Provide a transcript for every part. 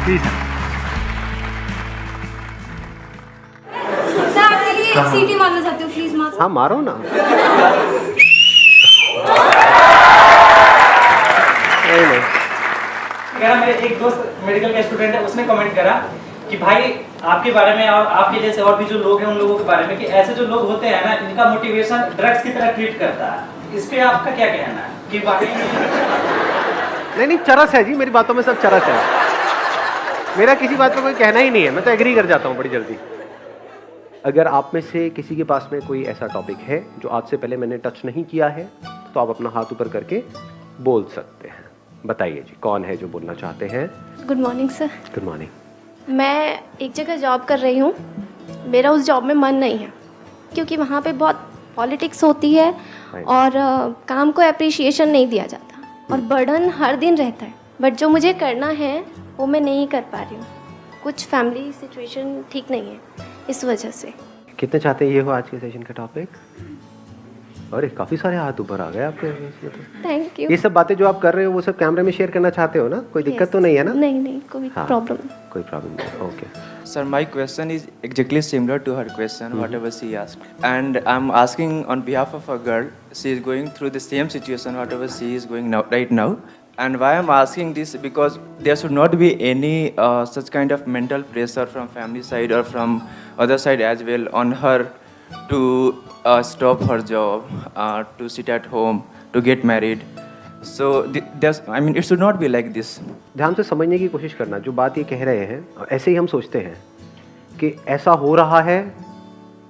Please. Sir आपके लिए एक सीटी मारना चाहती हूँ, प्लीज मार। हाँ मारो ना। नहीं मेरा मेरे एक दोस्त मेडिकल का स्टूडेंट है, उसने कमेंट करा कि भाई आपके बारे में और आपके जैसे और भी जो लोग हैं उन लोगों के बारे में कि ऐसे जो लोग होते हैं ना, इनका मोटिवेशन ड्रग्स की तरह ट्रीट करता है। इस पे आपका क्या कहना है कि बाकी नहीं, चरस है जी, मेरी बातों में सब चरस है। मेरा किसी बात पे कोई कहना ही नहीं है, मैं तो एग्री कर जाता हूँ बड़ी जल्दी। अगर आप में से किसी के पास में कोई ऐसा टॉपिक है जो आज से पहले मैंने टच नहीं किया है, तो आप अपना हाथ ऊपर करके बोल सकते हैं। बताइए जी, कौन है जो बोलना चाहते हैं? Good morning sir. Good morning. मैं एक जगह जॉब कर रही हूँ, मेरा उस जॉब में मन नहीं है क्योंकि वहाँ पे बहुत पॉलिटिक्स होती है और काम को अप्रिशिएशन नहीं दिया जाता और बर्डन हर दिन रहता है। बट जो मुझे करना है वो मैं नहीं कर पा रही हूँ, कुछ फैमिली सिचुएशन ठीक नहीं है, इस वजह से। कितने चाहते हैं ये हो आज के सेशन का टॉपिक? अरे काफ़ी सारे हाथ ऊपर आ गए आपके। Thank you. ये सब बातें जो आप कर रहे हो वो सब कैमरे में शेयर करना चाहते हो ना? कोई दिक्कत तो नहीं है ना? नहीं, कोई हाँ, प्रॉब्लम कोई प्रॉब्लम नहीं। Okay Sir, my question is exactly similar to her question, whatever she asked. And I'm asking on behalf of a girl, she is going through the same situation, whatever she is going now, right now. And why I'm asking this, because there should not be any such kind of mental pressure from family side or from other side as well on her to stop her job, to sit at home, to get married. So there's, I mean, it should not be like this. ध्यान से समझने की कोशिश करना। जो बात ये कह रहे हैं, ऐसे ही हम सोचते हैं कि ऐसा हो रहा है,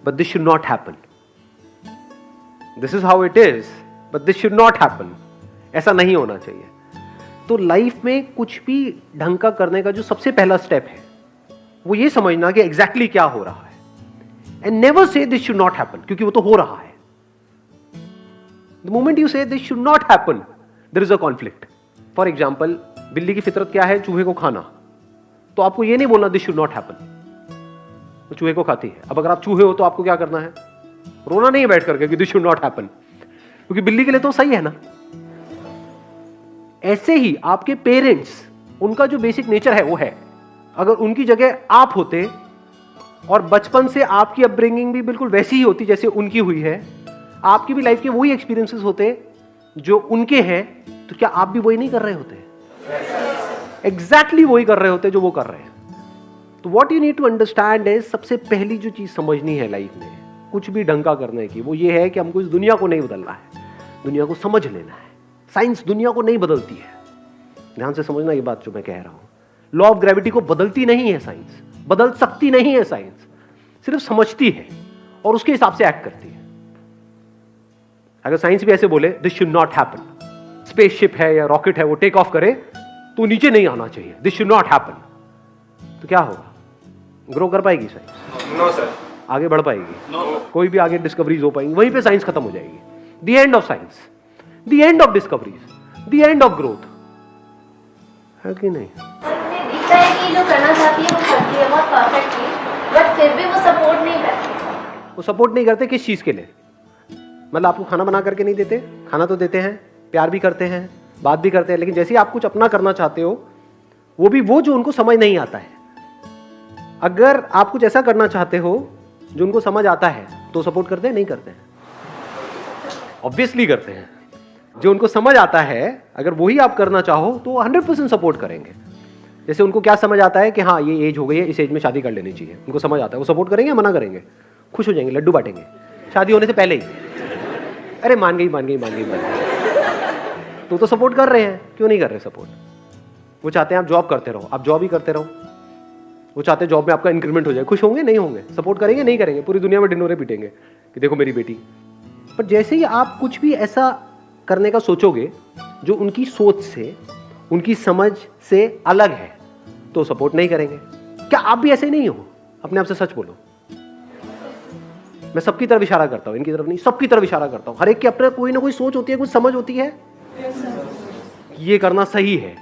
but this should not happen. This is how it is, but this should not happen. ऐसा नहीं होना चाहिए। तो लाइफ में कुछ भी ढंग का करने का जो सबसे पहला स्टेप है वो ये समझना कि एग्जैक्टली क्या हो रहा है। And never say this should not happen, क्योंकि वो तो हो रहा है। The moment you say this should not happen, there is a conflict. For example, बिल्ली की फितरत क्या है? चूहे को खाना। तो आपको ये नहीं बोलना दिस शुड नॉट हैपन, वो चूहे को खाती है। अब अगर आप चूहे हो तो आपको क्या करना है? रोना नहीं है बैठ करके कि दिस शुड नॉट हैपन, क्योंकि बिल्ली के लिए तो सही है ना। ऐसे ही आपके पेरेंट्स, उनका जो बेसिक नेचर है वो है। अगर उनकी जगह आप होते और बचपन से आपकी अपब्रिंगिंग भी बिल्कुल वैसी ही होती जैसे उनकी हुई है, आपकी भी लाइफ के वही एक्सपीरियंसेस होते जो उनके हैं, तो क्या आप भी वही नहीं कर रहे होते? एग्जैक्टली वही कर रहे होते जो वो कर रहे हैं। तो what you need to understand है, सबसे पहली जो चीज समझनी है लाइफ में कुछ भी ढंग का करने की, वो ये है कि हमको इस दुनिया को नहीं बदलना है, दुनिया को समझ लेना है। साइंस दुनिया को नहीं बदलती है। ध्यान से समझना ये बात जो मैं कह रहा हूं। लॉ ऑफ ग्रेविटी को बदलती नहीं है साइंस, बदल सकती नहीं है साइंस, सिर्फ समझती है और उसके हिसाब से एक्ट करती है। अगर साइंस भी ऐसे बोले this should not happen, spaceship है या रॉकेट है वो टेक ऑफ करे तो नीचे नहीं आना चाहिए, दिस शुड नॉट हैपन, तो क्या होगा? ग्रो कर पाएगी साइंस? No sir. आगे बढ़ पाएगी? कोई भी आगे डिस्कवरीज हो पाएंगी? वहीं पे साइंस खत्म हो जाएगी। The end of science, the end of discoveries, the end of growth, है कि नहीं? दिखता है कि जो करना चाहती है वो करती है बहुत परफेक्टली, बट फिर भी वो सपोर्ट नहीं करती। वो सपोर्ट नहीं करते किस चीज के लिए? मतलब आपको खाना बना करके नहीं देते? खाना तो देते हैं, प्यार भी करते हैं, बात भी करते हैं, लेकिन जैसे ही आप कुछ अपना करना चाहते हो, वो भी वो जो उनको समझ नहीं आता है। अगर आप कुछ ऐसा करना चाहते हो जो उनको समझ आता है तो सपोर्ट करते हैं? नहीं करते हैं? ऑब्वियसली करते हैं। जो उनको समझ आता है अगर वही आप करना चाहो तो 100% सपोर्ट करेंगे। जैसे उनको क्या समझ आता है कि हाँ ये एज हो गई है, इस एज में शादी कर लेनी चाहिए, उनको समझ आता है, वो सपोर्ट करेंगे, मना करेंगे? खुश हो जाएंगे, लड्डू बांटेंगे शादी होने से पहले ही। अरे मान गई मान गई मान गई मान गई। तो सपोर्ट कर रहे हैं, क्यों नहीं कर रहे सपोर्ट? वो चाहते हैं आप जॉब करते रहो, आप जॉब ही करते रहो। वो चाहते हैं जॉब में आपका इंक्रीमेंट हो जाए, खुश होंगे? नहीं होंगे? सपोर्ट करेंगे? नहीं करेंगे? पूरी दुनिया में ढिंडोरे पीटेंगे कि देखो मेरी बेटी। पर जैसे ही आप कुछ भी ऐसा करने का सोचोगे जो उनकी सोच से, उनकी समझ से अलग है, तो सपोर्ट नहीं करेंगे। क्या आप भी ऐसे ही नहीं हो? अपने आप से सच बोलो। मैं सबकी तरफ इशारा करता हूं, इनकी तरफ नहीं, सबकी तरफ इशारा करता हूं। हर एक की अपने कोई ना कोई सोच होती है, कुछ समझ होती है। ये करना सही है,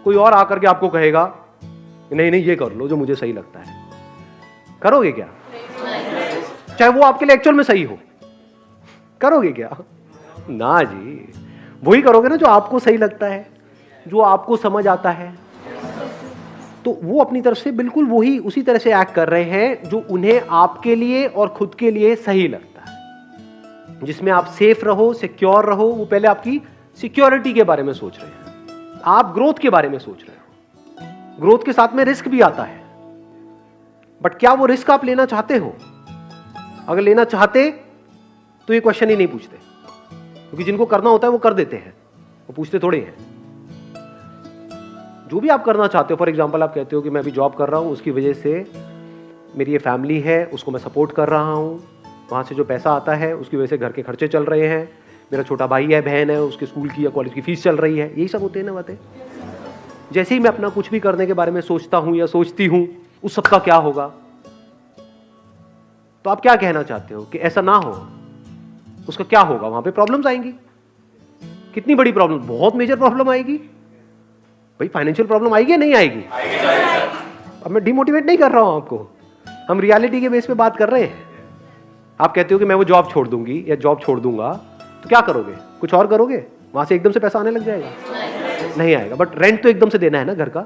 कोई और आकर के आपको कहेगा नहीं नहीं ये कर लो जो मुझे सही लगता है, करोगे क्या? चाहे वो आपके लिए एक्चुअल में सही हो, करोगे क्या? ना जी, वही करोगे ना जो आपको सही लगता है, जो आपको समझ आता है। तो वो अपनी तरफ से बिल्कुल वही उसी तरह से एक्ट कर रहे हैं जो उन्हें आपके लिए और खुद के लिए सही लगता है, जिसमें आप सेफ रहो, सिक्योर रहो। वो पहले आपकी सिक्योरिटी के बारे में सोच रहे हैं, आप ग्रोथ के बारे में सोच रहे हो। ग्रोथ के साथ में रिस्क भी आता है, बट क्या वो रिस्क आप लेना चाहते हो? अगर लेना चाहते तो ये क्वेश्चन ही नहीं पूछते, क्योंकि जिनको करना होता है वो कर देते हैं, वो पूछते थोड़े हैं। जो भी आप करना चाहते हो, फॉर एग्जांपल आप कहते हो कि मैं अभी जॉब कर रहा हूं, उसकी वजह से मेरी ये फैमिली है, उसको मैं सपोर्ट कर रहा हूं, वहां से जो पैसा आता है उसकी वजह से घर के खर्चे चल रहे हैं, मेरा छोटा भाई है, बहन है, उसके स्कूल की या कॉलेज की फीस चल रही है, यही सब होते हैं ना बातें। जैसे ही मैं अपना कुछ भी करने के बारे में सोचता हूं या सोचती हूं, उस सब का क्या होगा? तो आप क्या कहना चाहते हो कि ऐसा ना हो, उसका क्या होगा? वहां पे प्रॉब्लम्स आएंगी। कितनी बड़ी प्रॉब्लम? बहुत मेजर प्रॉब्लम आएगी भाई। फाइनेंशियल प्रॉब्लम आएगी या नहीं आएगी? अब मैं डिमोटिवेट नहीं कर रहा हूं आपको, हम रियलिटी के बेस पे बात कर रहे हैं। आप कहते हो कि मैं वो जॉब छोड़ दूंगी या जॉब छोड़ दूंगा, तो क्या करोगे? कुछ और करोगे? वहां से एकदम से पैसा आने लग जाएगा? नहीं आएगा। बट रेंट तो एकदम से देना है ना घर का,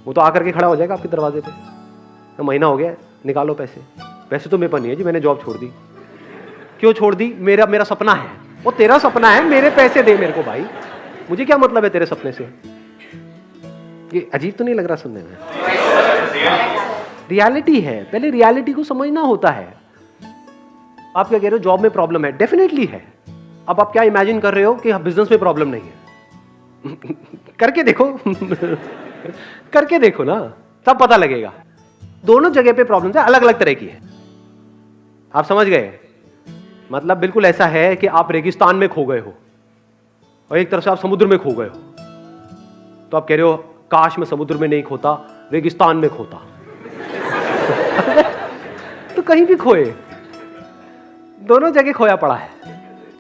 वो तो आकर के खड़ा हो जाएगा आपके दरवाजे पे, तो महीना हो गया, निकालो पैसे। पैसे तो मेरे पास नहीं है जी, मैंने जॉब छोड़ दी। क्यों छोड़ दी? मेरा सपना है। वो तेरा सपना है, मेरे पैसे दे मेरे को भाई, मुझे क्या मतलब है तेरे सपने से? ये अजीब तो नहीं लग रहा सुनने में? रियलिटी है, पहले रियलिटी को समझना होता है। आप क्या कह रहे हो जॉब में प्रॉब्लम है? डेफिनेटली है। अब आप क्या इमेजिन कर रहे हो कि बिजनेस में प्रॉब्लम नहीं है? करके देखो करके देखो ना, तब पता लगेगा। दोनों जगह पे प्रॉब्लम है, अलग अलग तरह की है। आप समझ गए? मतलब बिल्कुल ऐसा है कि आप रेगिस्तान में खो गए हो और एक तरफ से आप समुद्र में खो गए हो, तो आप कह रहे हो काश मैं समुद्र में नहीं खोता, रेगिस्तान में खोता। तो कहीं भी खोए, दोनों जगह खोया पड़ा है।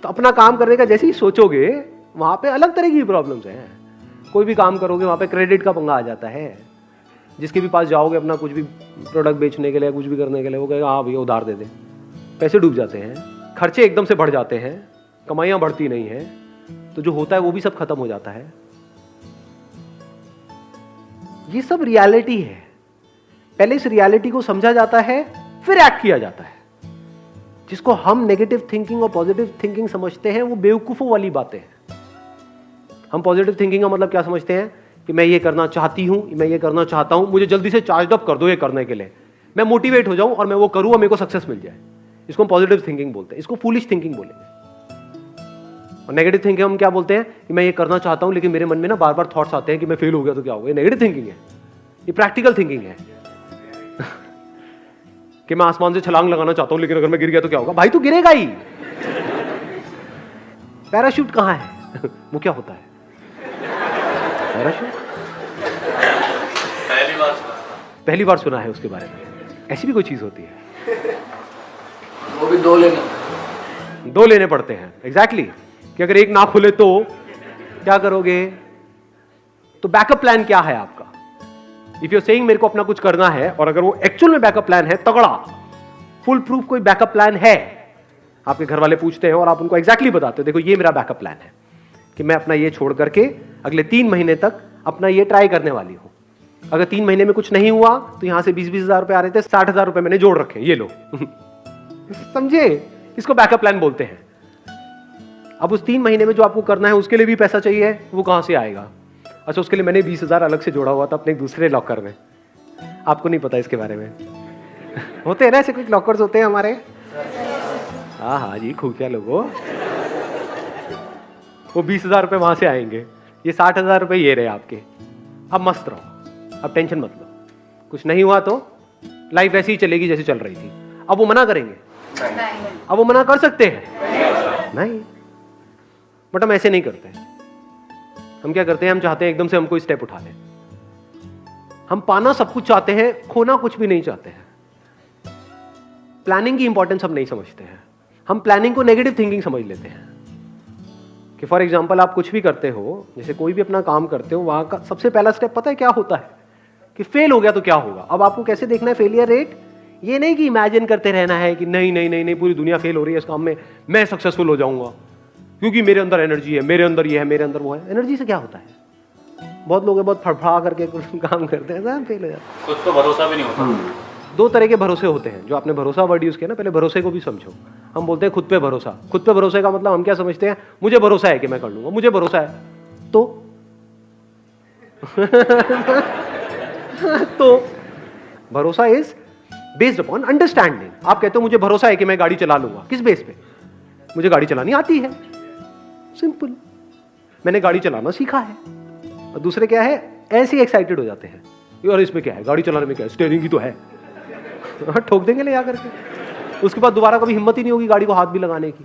तो अपना काम करने का जैसे ही सोचोगे, वहां पे अलग तरह की प्रॉब्लम्स हैं। कोई भी काम करोगे वहां पे क्रेडिट का पंगा आ जाता है। जिसके भी पास जाओगे अपना कुछ भी प्रोडक्ट बेचने के लिए, कुछ भी करने के लिए, वो कहेगा हाँ भैया उधार दे दे। पैसे डूब जाते हैं, खर्चे एकदम से बढ़ जाते हैं, कमाइयां बढ़ती नहीं है, तो जो होता है वो भी सब खत्म हो जाता है। ये सब रियलिटी है। पहले इस रियलिटी को समझा जाता है, फिर एक्ट किया जाता है। जिसको हम नेगेटिव थिंकिंग और पॉजिटिव थिंकिंग समझते हैं, वो बेवकूफों वाली बातें हैं। हम पॉजिटिव थिंकिंग का मतलब क्या समझते हैं कि मैं ये करना चाहती हूं, मैं ये करना चाहता हूं, मुझे जल्दी से चार्ज अप कर दो ये करने के लिए, मैं मोटिवेट हो जाऊं और मैं वो करूं और मेरे को सक्सेस मिल जाए। इसको हम पॉजिटिव थिंकिंग बोलते हैं, इसको फूलिश थिंकिंग बोलेंगे। और नेगेटिव थिंकिंग हम क्या बोलते हैं कि मैं ये करना चाहता हूं लेकिन मेरे मन में ना बार बार थॉट्स आते हैं कि मैं फेल हो गया तो क्या होगा। ये नेगेटिव थिंकिंग है। ये प्रैक्टिकल थिंकिंग है कि मैं आसमान से छलांग लगाना चाहता हूं लेकिन अगर मैं गिर गया तो क्या होगा। भाई तू गिरेगा ही। पैराशूट कहां है? वो क्या होता है पैराशूट? पहली बार सुना है उसके बारे में। ऐसी भी कोई चीज होती है? वो भी दो लेने पड़ते हैं। एग्जैक्टली कि अगर एक ना खुले तो क्या करोगे? तो बैकअप प्लान क्या है आपका? इफ यू आर सेइंग मेरे को अपना कुछ करना है, और अगर वो एक्चुअल में बैकअप प्लान है, तगड़ा फुल प्रूफ कोई बैकअप प्लान है, आपके घर वाले पूछते हैं और आप उनको एग्जैक्टली बताते हो देखो ये मेरा बैकअप प्लान है कि मैं अपना ये छोड़ करके अगले 3 महीने तक अपना ये ट्राई करने वाली हूं। अगर 3 महीने में कुछ नहीं हुआ तो यहां से 20-20 हजार रुपए आ रहे थे, 60,000 रुपए मैंने जोड़ रखे, ये लो। समझे? इसको बैकअप प्लान बोलते हैं। अब उस 3 महीने में जो आपको करना है उसके लिए भी पैसा चाहिए, वो कहां से आएगा? अच्छा, उसके लिए मैंने 20,000 अलग से जोड़ा हुआ था अपने दूसरे लॉकर में। आपको नहीं पता इसके बारे में। होते हैं ना ऐसे कुछ लॉकर्स होते हैं हमारे। हाँ जी, खुफिया लोगों। वो 20,000 रुपए वहां से आएंगे, ये 60,000 रुपए ये रहे आपके। अब मस्त रहो, अब टेंशन मत लो। कुछ नहीं हुआ तो लाइफ ऐसी ही चलेगी जैसे चल रही थी। अब वो मना करेंगे? अब वो मना कर सकते हैं? नहीं। बट हम ऐसे नहीं करते। हम क्या करते हैं? हम चाहते हैं एकदम से हम कोई स्टेप उठा लें। हम पाना सब कुछ चाहते हैं, खोना कुछ भी नहीं चाहते हैं। प्लानिंग की इंपॉर्टेंस हम नहीं समझते हैं। हम प्लानिंग को नेगेटिव थिंकिंग समझ लेते हैं कि फॉर एग्जांपल आप कुछ भी करते हो, जैसे कोई भी अपना काम करते हो, वहां का सबसे पहला स्टेप पता है क्या होता है? कि फेल हो गया तो क्या होगा। अब आपको कैसे देखना है फेलियर रेट? ये नहीं कि इमेजिन करते रहना है कि नहीं नहीं नहीं नहीं पूरी दुनिया फेल हो रही है इस काम में, मैं सक्सेसफुल हो जाऊंगा क्योंकि मेरे अंदर एनर्जी है, मेरे अंदर ये है, मेरे अंदर वो है। एनर्जी से क्या होता है? बहुत लोग हैं बहुत फड़फड़ा करके कुछ काम करते हैं, फेल हो जाते हैं। खुद पर भरोसा भी नहीं होता। दो तरह के भरोसे होते हैं। जो आपने भरोसा वर्ड यूज़ किया ना, पहले भरोसे को भी समझो। हम बोलते हैं खुद पे भरोसा। खुद पे भरोसे का मतलब हम क्या समझते हैं, मुझे भरोसा है कि मैं कर लूंगा, मुझे भरोसा है तो भरोसा इज बेस्ड अपॉन अंडरस्टैंडिंग। आप कहते हो मुझे भरोसा है कि मैं गाड़ी चला लूंगा, किस बेस पे? मुझे गाड़ी चलानी आती है, सिंपल, मैंने गाड़ी चलाना सीखा है। और दूसरे क्या है, ऐसे एक्साइटेड हो जाते हैं, यार इसमें क्या है, गाड़ी चलाने में क्या है, स्टीयरिंग की तो है, ठोक देंगे ले जाकर के। उसके बाद दोबारा कभी हिम्मत ही नहीं होगी गाड़ी को हाथ भी लगाने की।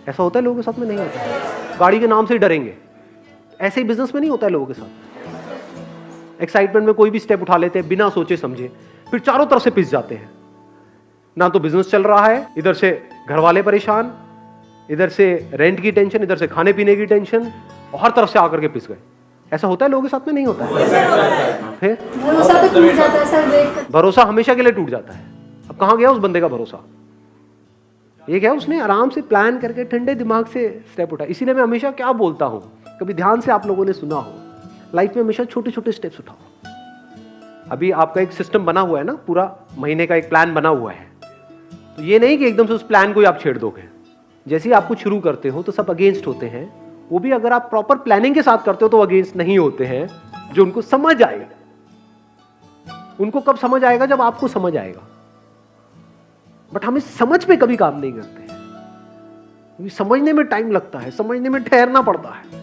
ऐसा होता है लोगों के साथ में? नहीं होता है। गाड़ी के नाम से ही डरेंगे। ऐसे ही बिजनेस में नहीं होता है लोगों के साथ। एक्साइटमेंट में कोई भी स्टेप उठा लेते हैं बिना सोचे समझे, फिर चारों तरफ से पिस जाते हैं। ना तो बिजनेस चल रहा है, इधर से घर वाले परेशान, इधर से रेंट की टेंशन, इधर से खाने पीने की टेंशन, और हर तरफ से आकर के पिस गए। ऐसा होता है लोगों के साथ में? नहीं होता है। फिर भरोसा तो टूट जाता है सर, वेट कर। भरोसा हमेशा के लिए टूट जाता है। अब कहां गया उस बंदे का भरोसा? ये क्या, उसने आराम से प्लान करके ठंडे दिमाग से स्टेप उठाया। इसीलिए मैं हमेशा क्या बोलता हूं, कभी ध्यान से आप लोगों ने सुना हो, लाइफ में हमेशा छोटे छोटे स्टेप्स उठाओ। अभी आपका एक सिस्टम बना हुआ है ना, पूरा महीने का एक प्लान बना हुआ है, तो ये नहीं कि एकदम से उस प्लान को ही आप छेड़ दोगे। जैसे ही आप कुछ शुरू करते हो तो सब अगेंस्ट होते हैं, वो भी अगर आप प्रॉपर प्लानिंग के साथ करते हो तो अगेंस्ट नहीं होते हैं, जो उनको समझ आएगा। उनको कब समझ आएगा? जब आपको समझ आएगा। बट हम इस समझ पे कभी काम नहीं करते हैं, क्योंकि समझने में टाइम लगता है, समझने में ठहरना पड़ता है।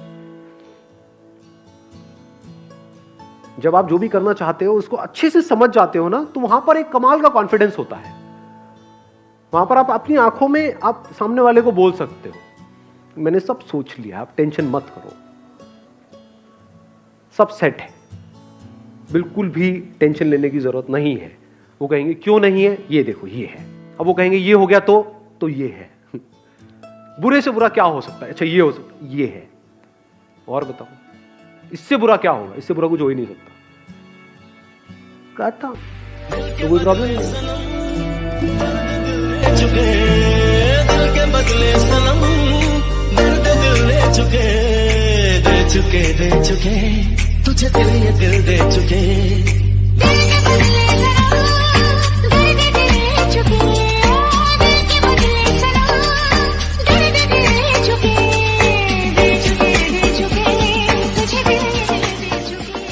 जब आप जो भी करना चाहते हो उसको अच्छे से समझ जाते हो ना, तो वहां पर एक कमाल का कॉन्फिडेंस होता है। वहां पर आप अपनी आंखों में आप सामने वाले को बोल सकते हो, मैंने सब सोच लिया, आप टेंशन मत करो, सब सेट है, बिल्कुल भी टेंशन लेने की जरूरत नहीं है। वो कहेंगे क्यों नहीं है, ये देखो ये है। अब वो कहेंगे ये हो गया तो ये है। बुरे से बुरा क्या हो सकता है? अच्छा ये हो सकता है, ये है, और बताओ इससे बुरा क्या होगा? इससे बुरा कुछ हो ही नहीं सकता। कहता तो कोई प्रॉब्लम नहीं है। दिल के बदले सनम, दिल ले चुके, दे चुके तुझे दिल ये दिल दे चुके।